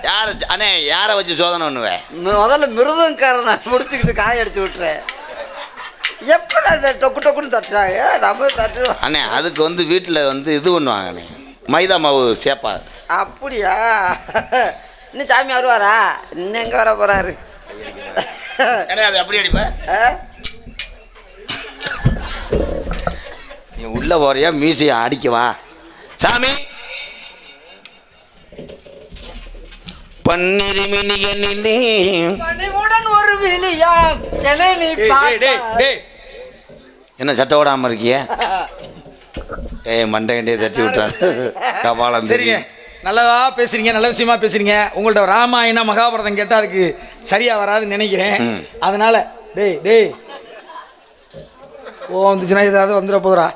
Speaker 1: யார அண்ணே யாரை வச்சு சோதனை பண்ணுவேன்?
Speaker 4: முதல்ல மிருதங்காரனை பிடிச்சிக்கிட்டு காய் அடிச்சு விட்டுறேன். எப்படி அதை டொக்கு டொக்குன்னு தட்டுறாங்க, நம்ம தட்டுறோம்.
Speaker 1: அண்ணே அதுக்கு வந்து வீட்டில் வந்து இது பண்ணுவாங்கண்ணே, மைதா மாவு சேப்பா.
Speaker 4: அப்படியா? இன்னும் சாமி வருவாரா? இன்னும் எங்கே வர போகிறாரு?
Speaker 1: அது அப்படி அடிப்பேன். நீ உள்ள போறியா மீசையை அடிக்கவா சாமி? பன்னிருமினியனிலே
Speaker 4: பனிவுடன் ஒரு விழியாம் என்னை நீ பார்த்தாய்.
Speaker 1: என்ன சட்டை ஓடாம இருக்கிய? மண்டையண்டே தட்டி விட்டாரு கபாலம்.
Speaker 3: சரிங்க, நல்லதா பேசுறீங்க, நல்ல விஷயமா பேசுறீங்க. உங்கள்ட்ட ராமாயணம் மகாபாரதம் கேட்டால் அதுக்கு சரியா வராதுன்னு நினைக்கிறேன். அதனால டேய் ஓ வந்துச்சுன்னா ஏதாவது வந்துட போதுரா.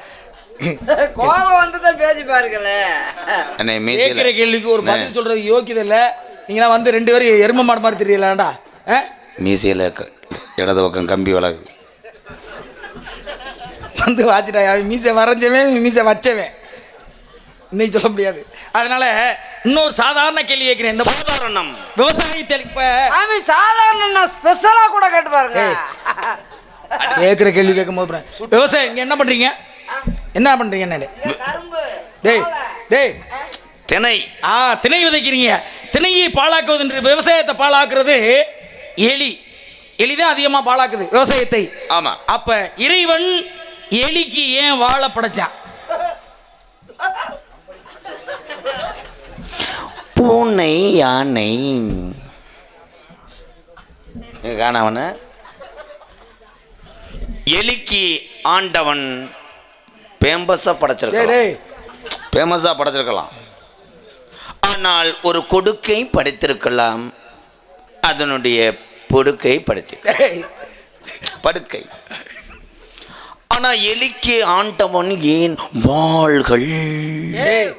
Speaker 4: கோபம் வந்துதான் பேசி பாருங்களே.
Speaker 3: கேட்கிற கேள்விக்கு ஒரு பதில் சொல்றது யோக்கியது இல்லை. நீங்களாம் வந்து 2 பேரும் எரும மாடு மாதிரி தெரியலாண்டா.
Speaker 1: மீசையில் இடது பக்கம் கம்பி வளகு
Speaker 3: வந்து வாச்சிட்டா. மீசை வரைஞ்சவன் மீசை வச்சவன் இன்னைக்கு சொல்ல முடியாது. அதனால இன்னொரு சாதாரண கேள்வி கேட்கிறேன். இந்த
Speaker 1: சாதாரணம்
Speaker 3: விவசாயத்தில் இப்ப
Speaker 4: சாதாரண ஸ்பெஷலா கூட கேட்டு பாருங்க.
Speaker 3: கேட்கிற கேள்வி கேட்கும் போது விவசாயம் இங்க என்ன பண்றீங்க? என்ன பண்றீங்க? டேய்
Speaker 1: திணை
Speaker 3: திணை விதைக்கிறீங்க. திணையை பாழாக்குவது என்று விவசாயத்தை பாழாக்குறது எலி. எலிதான் அதிகமா பாழாக்குது விவசாயத்தை.
Speaker 1: ஆமா.
Speaker 3: அப்ப இறைவன் எலிக்கு ஏன் வாழை படைச்சான்?
Speaker 1: பூனை யானை காணவன எலிக்கு ஆண்டவன் பேம்பஸா படைச்சிருக்கலாம். ஆனால் ஒரு கொடுக்கை படைத்திருக்கலாம். அதனுடைய பொடுக்கை படுக்கை. ஆனா எலிக்கு ஆண்டவன் ஏன் வாள்கள்?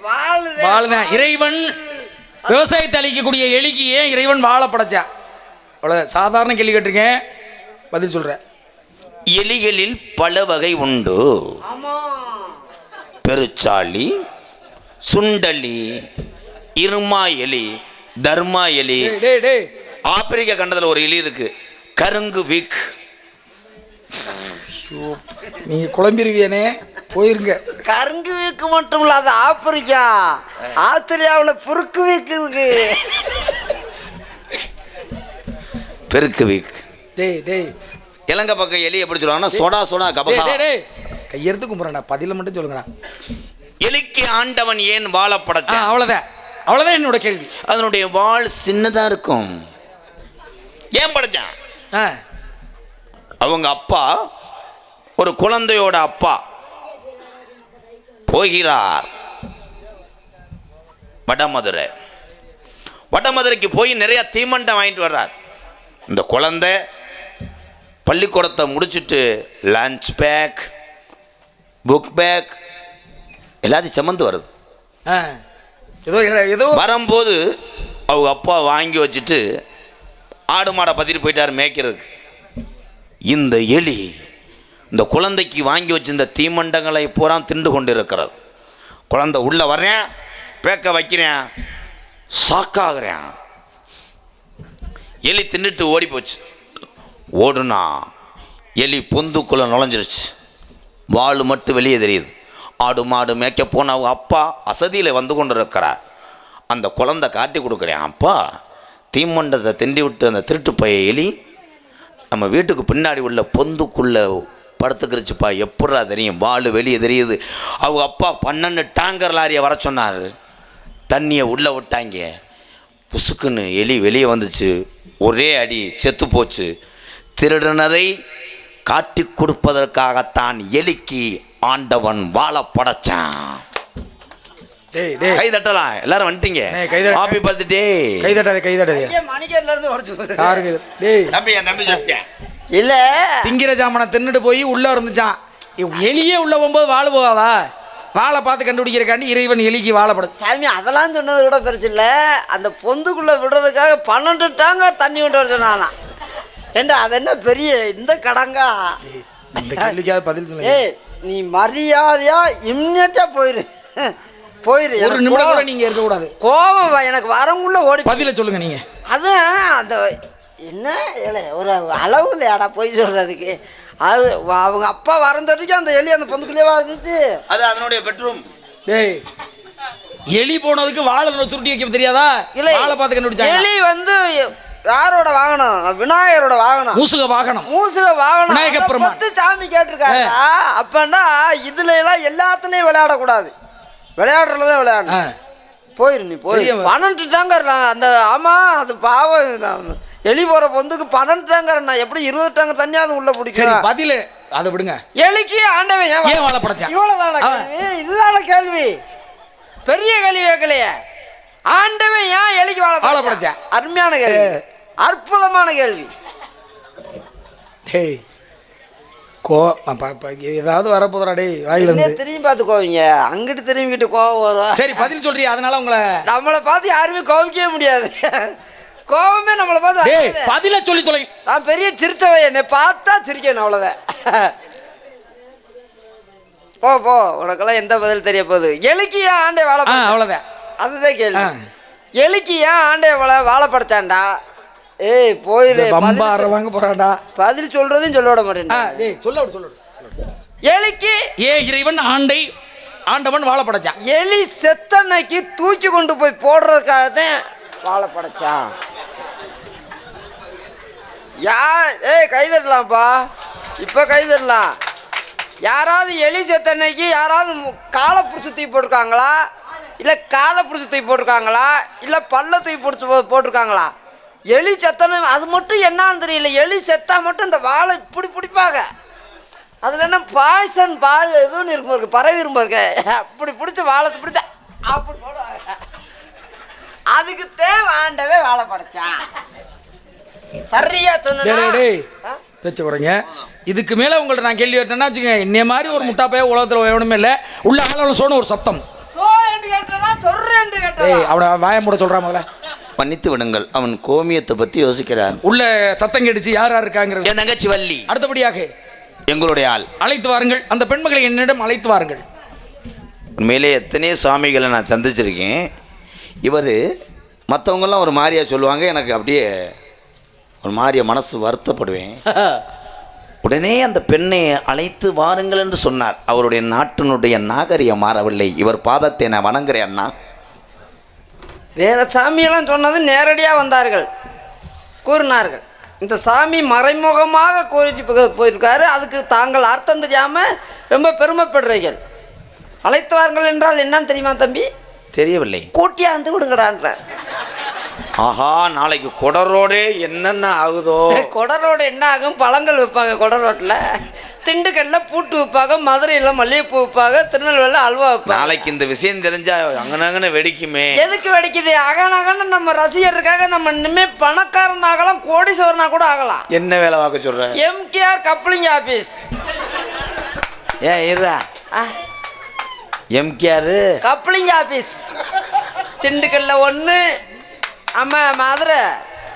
Speaker 3: வாள்தான். இறைவன் விவசாயத்தை அழிக்கக்கூடிய எலிக்கு ஏன் இறைவன் வாழை படைச்சான்? அவ்வளோ சாதாரண கேள்வி கேட்டிருக்கேன், பதில் சொல்றேன்.
Speaker 1: எலிகளில் பல வகை உண்டு. பெருச்சாளி, சுண்டலி, இருமா எலி, தர்மா எலி. ஆப்பிரிக்கா கண்டத்தில் ஒரு எலி இருக்கு, கருங்கு வீக்.
Speaker 3: நீங்க குழம்பிருவியனே, போயிருங்க.
Speaker 4: கருங்கு வீக்கு மட்டும் இல்ல, அது ஆப்பிரிக்கா. ஆஸ்திரேலியாவில் புருக்கு வீக்கு இருக்கு.
Speaker 1: பெருக்கு வீக்.
Speaker 3: டேய்
Speaker 1: இலங்கை பக்கம் எலி எப்படி சொல்லுவாங்கன்னா சோடா கபகா.
Speaker 3: கையெடுத்து கும்பிட்றா, பதில மட்டும் சொல்லுங்கடா.
Speaker 1: எலிக்கு ஆண்டவன் ஏன் வாழை படைச்சான்?
Speaker 3: அவ்வளவுதான் என்னோட கேள்வி.
Speaker 1: அதனுடைய வாள் சின்னதா இருக்கும். ஏன் படைச்சான்? அவங்க அப்பா, ஒரு குழந்தையோட அப்பா போகிறார் வடமதுரைக்கு போய் நிறைய தீமண்டம் வாங்கிட்டு வர்றார். இந்த குழந்தை பள்ளிக்கூடத்தை முடிச்சுட்டு லஞ்ச் பேக், புக் பேக் எல்லாத்தையும் சுமந்து வருது.
Speaker 3: ஏதோ
Speaker 1: வரும்போது அவங்க அப்பா வாங்கி வச்சுட்டு ஆடு மாடை பத்திட்டு போயிட்டார் மேய்க்கிறதுக்கு. இந்த எலி இந்த குழந்தைக்கு வாங்கி வச்சிருந்த தீமண்டங்களை பூரா திண்டு கொண்டு இருக்கிறது. குழந்தை உள்ள வர்றேன், பேக்க வைக்கிறேன், சாக்காகிறேன். எலி தின்னுட்டு ஓடி போச்சு. ஓடுனா எலி பொந்துக்குள்ளே நுழைஞ்சிருச்சு. வாள் மட்டும் வெளியே தெரியுது. ஆடு மாடு மேய்க்க போன அவங்க அப்பா அசதியில் வந்து கொண்டு இருக்கிறார். அந்த குழந்தை காட்டி கொடுக்குறேன், அப்பா தீமண்டத்தை திண்டி விட்டு அந்த திருட்டு பைய எலி நம்ம வீட்டுக்கு பின்னாடி உள்ள பொந்துக்குள்ளே படுத்துக்கிருச்சுப்பா. எப்படா தெரியும்? வாள் வெளியே தெரியுது. அவங்க அப்பா 12 டேங்கர் லாரியை வர சொன்னார். தண்ணியை உள்ளே விட்டாங்க. புசுக்குன்னு எலி வெளியே வந்துச்சு. ஒரே அடி செத்து போச்சு. திருடினதை காட்டி கொடுப்பதற்காகத்தான் எலிக்கு ஆண்டவன் வாழை படைச்சான். கை தட்டலாம், எல்லாரும் வந்துட்டீங்க. Happy birthday.
Speaker 3: கை தட்டாதே.
Speaker 4: மணிக்கேட்ல இருந்து
Speaker 3: இல்ல திங்கிற ஜாமனை தின்னுட்டு போய் உள்ள இருந்துச்சான். எலியே உள்ள போகும்போது வாழை போகாதா? வாழை பார்த்து கண்டுபிடிக்கிறக்காண்டி இறைவன் எலிக்கு வாழைப்படு.
Speaker 4: சாமி அதெல்லாம் சொன்னது கூட பெருசு இல்லை. அந்த பொந்துக்குள்ள விடுறதுக்காக 12 டேங்கர் தண்ணி கொண்டு வர சொன்னானா? ஏண்டா அது என்ன பெரிய இந்த கடங்கா?
Speaker 3: இந்த கேள்விக்காவது பதில் சொல்லுங்க.
Speaker 4: நீ மரியாதையா இம்மிடியா போயிரு.
Speaker 3: ஒரு நிமிடம் கூட நீங்க இருக்க கூடாது.
Speaker 4: கோபம் எனக்கு வரங்குள்ள ஓடி.
Speaker 3: பதில சொல்லுங்க நீங்க.
Speaker 4: அதான் அந்த என்ன ஒரு அளவு இல்லையாடா போய் சொல்றதுக்கு. அது அவங்க அப்பா வரந்ததுக்கு அந்த எலி அந்த பொந்துக்குள்ளே வாழ்ந்துச்சு.
Speaker 1: அது அதனுடைய பெட்ரூம்.
Speaker 3: டேய் எலி போனதுக்கு வாழை சுருட்டி வைக்க தெரியாதா? வாழை பார்த்து கண்டுபிடிச்சாங்க.
Speaker 4: எலி வந்து யாரோட வாகனம்? விநாயகரோட வாகனம்.
Speaker 3: மூசுக வாகனம்.
Speaker 4: விநாயக பெருமான் சாமி கேட்டிருக்காரு. அப்பன்னா இதுல எல்லாம் எல்லாத்துலயும் விளையாடக்கூடாது. விளையாடுறதுதான் விளையாடணும். போயிரு நீ போய் 12 டேங்கர் அந்த. ஆமா அது பாவம். எலி போற பொந்துக்கு 12 டேங்கர். நான் எப்படி 20 டேங்கர் தண்ணியாவது உள்ள பிடிக்கும்?
Speaker 3: பதில அதை விடுங்க.
Speaker 4: எலிக்கு ஆண்டவன் ஏன் வாழை படைச்சான்? இவ்வளவுதான கேள்வி? இதுதான கேள்வி. பெரிய கேள்வி கேட்கலையே. ஆண்டவன் ஏன் எலிக்கு வாழை படைச்சான்? அருமையான கேள்வி, அற்புதமான கேள்வி.
Speaker 3: டேய் ஏதாவது வரப்போதா? டேய் வாயில இருந்து
Speaker 4: திரும்பி பார்த்து கோவிங்க, அங்கிட்டு திரும்பிக்கிட்டு கோவம் வரும்.
Speaker 3: சரி பதில் சொல்றியா? அதனால உங்களை
Speaker 4: நம்மளை பார்த்து யாருமே கோவிக்கவே முடியாது. கோவமே நம்மளை பார்த்து
Speaker 3: பதில சொல்லி தொலை.
Speaker 4: நான் பெரிய சிரிச்சவை, என்னை பார்த்தா சிரிக்கணும், அவ்வளோதான். போ உனக்கெல்லாம் எந்த பதில் தெரிய போகுது? எலிக்கு ஏன் ஆண்டே வாழை?
Speaker 3: அவ்வளோதான், அதுதான்
Speaker 4: கேள்வி. எலிக்கு ஏன் ஆண்டே வாழை படைச்சான்டா? ஏய் போயிரு,
Speaker 3: வாங்க போறாடா.
Speaker 4: பதில் சொல்றதையும் சொல்ல விட மாட்டேன்.
Speaker 3: சொல்ல
Speaker 4: எலிக்கு
Speaker 3: இறைவன் ஆண்டவன் வாழை படைச்சான்.
Speaker 4: எலி செத்தன்னைக்கு தூக்கி கொண்டு போய் போடுறதுக்காக தான் வாழை படைச்சான். ஏய் கைதட்டலாம்ப்பா, இப்போ கைதட்டலாம். யாராவது எலி செத்தன்னைக்கு யாராவது காலை பிடிச்சி தூக்கி போட்டிருக்காங்களா, இல்லை காலை பிடிச்சி தூக்கி போட்டிருக்காங்களா, இல்லை பல்ல தூக்கி பிடிச்சி போட்டிருக்காங்களா? எலி செத்தனை அது மட்டும் என்னான்னு தெரியல. எலி செத்தா மட்டும் இந்த வாழை இப்படி பிடிப்பாங்க. அதில் என்ன பாய்சன் எதுவும் இருக்கும் இருக்கு, பறவை இரும்பு இருக்கு, அப்படி பிடிச்சி வாழை பிடிச்சா அப்படி போடுவாங்க. அதுக்கு ஆண்டவே வாழை படைச்சான். சரியா சொன்ன
Speaker 3: பேச்ச குறைங்க. இதுக்கு மேலே உங்கள்ட்ட நான் கேள்வி கேட்டேன்னா வச்சுக்கோங்க, என்னைய மாதிரி ஒரு முட்டாப்பைய உலகத்தில் எவனுமே இல்லை. உள்ள ஆளும் சோன்னு ஒரு சத்தம் அவனை வாய மூட சொல்கிறான். முதல்ல
Speaker 1: மன்னித்து விடுங்கள், அவன் கோமியத்தை பற்றி யோசிக்கிறான்.
Speaker 3: உள்ள சத்தம் கேட்டுச்சு, யார் யார் இருக்காங்கிற
Speaker 1: என் தங்கச்சி வள்ளி.
Speaker 3: அடுத்தபடியாக
Speaker 1: எங்களுடைய ஆள்.
Speaker 3: அழைத்து வாருங்கள், அந்த பெண்மகளை என்னிடம் அழைத்து வாருங்கள்.
Speaker 1: உண்மையிலே எத்தனையோ சுவாமிகளை நான் சந்திச்சிருக்கேன். இவர் மற்றவங்கெல்லாம் ஒரு மாதிரியா சொல்லுவாங்க, எனக்கு அப்படியே ஒரு மாதிரியா மனசு வருத்தப்படுவேன். உடனே அந்த பெண்ணை அழைத்து வாருங்கள் என்று சொன்னார். அவருடைய நாட்டினுடைய நாகரிகம் மாறவில்லை. இவர் பாதத்தை நான் வணங்குறேன் அண்ணா.
Speaker 4: வேற சாமியெல்லாம் சொன்னது நேரடியாக வந்தார்கள், கூறினார்கள். இந்த சாமி மறைமுகமாக கூறிட்டு போயிருக்காரு. அதுக்கு தாங்கள் அர்த்தம் தெரியாமல் ரொம்ப பெருமைப்படுறீர்கள். அழைத்தவார்கள் என்றால் என்னன்னு தெரியுமா தம்பி?
Speaker 1: தெரியவில்லை.
Speaker 4: கூட்டியாந்து விடுங்கடான்ற.
Speaker 1: ஆஹா, நாளைக்கு கொடரோடே என்னென்ன ஆகுதோ.
Speaker 4: கொடரோடு என்ன ஆகும்? பழங்கள் வைப்பாங்க கொடரோட்டில், திண்டுக்கல்ல பூட்டு வைப்பாங்க, மதுரையில் மல்லிகைப்பூ வைப்பாங்க, திருநெல்வேலியில் அல்வா வைப்பாங்க.
Speaker 1: நாளைக்கு இந்த விஷயம் தெரிஞ்சா அங்கனங்கன்னு வெடிக்குமே.
Speaker 4: எதுக்கு வெடிக்குது? அகனகன்னு நம்ம ரசிகருக்காக நம்ம இனிமே பணக்காரன் ஆகலாம், கோடீஸ்வரனா கூட ஆகலாம்.
Speaker 1: என்ன வேலை பார்க்க சொல்ற?
Speaker 4: MKR coupling office.
Speaker 1: ஏன் இருடா, எம்கேஆர்
Speaker 4: கப்ளிங் ஆபீஸ் திண்டுக்கல்ல ஒன்று, மதுரை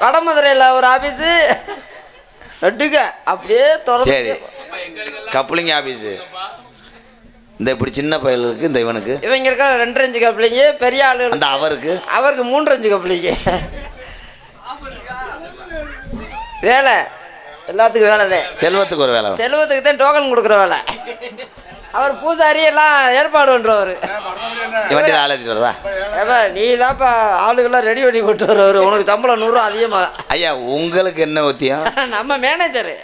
Speaker 4: வடமதுரையில் ஒரு ஆபீஸு ரெட்டுக்க அப்படியே
Speaker 1: சரி. கப்ளிங் ஆபீஸு இந்த இப்படி சின்ன பயலுக்கு, இந்த இவனுக்கு
Speaker 4: இவங்க இருக்க 2 இன்ச்சு கப்ளிங்கு, பெரிய ஆளு
Speaker 1: அந்த அவருக்கு
Speaker 4: 3 இன்ச்சு கப்ளிங்கு. வேலை எல்லாத்துக்கும் வேலை தான்.
Speaker 1: செல்வத்துக்கு ஒரு வேலை,
Speaker 4: செல்வத்துக்கு தான் டோக்கன் கொடுக்குற வேலை. அவர் பூசாரி எல்லாம் ஏற்பாடு பண்ணுறவர்.
Speaker 1: வண்டியில் ஆளத்திட்டு வருதா?
Speaker 4: ஏப்பா நீ தான்ப்பா ஆளுகள்லாம் ரெடி பண்ணி கொண்டு வரவர். உனக்கு சம்பளம் 100 ரூபா அதிகமாக.
Speaker 1: ஐயா உங்களுக்கு என்ன ஒத்தியம்?
Speaker 4: நம்ம மேனேஜரு,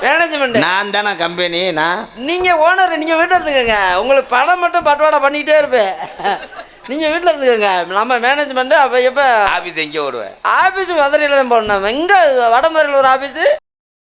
Speaker 4: மேனேஜ்மெண்ட்.
Speaker 1: நான் தானே கம்பெனி.
Speaker 4: நீங்கள் ஓனர், நீங்கள் வீட்டில் இருந்துக்கங்க. உங்களுக்கு பணம் மட்டும் பட்டுவாடா பண்ணிக்கிட்டே இருப்பேன். நீங்கள் வீட்டில் இருந்துக்கங்க. நம்ம மேனேஜ்மெண்ட்டு அப்போ எப்போ
Speaker 1: ஆஃபீஸ் எங்கே ஓடுவேன்?
Speaker 4: ஆஃபீஸ் மதுரையில் தான் போடணும். எங்கே வடமதுரையில் ஒரு ஆஃபீஸு,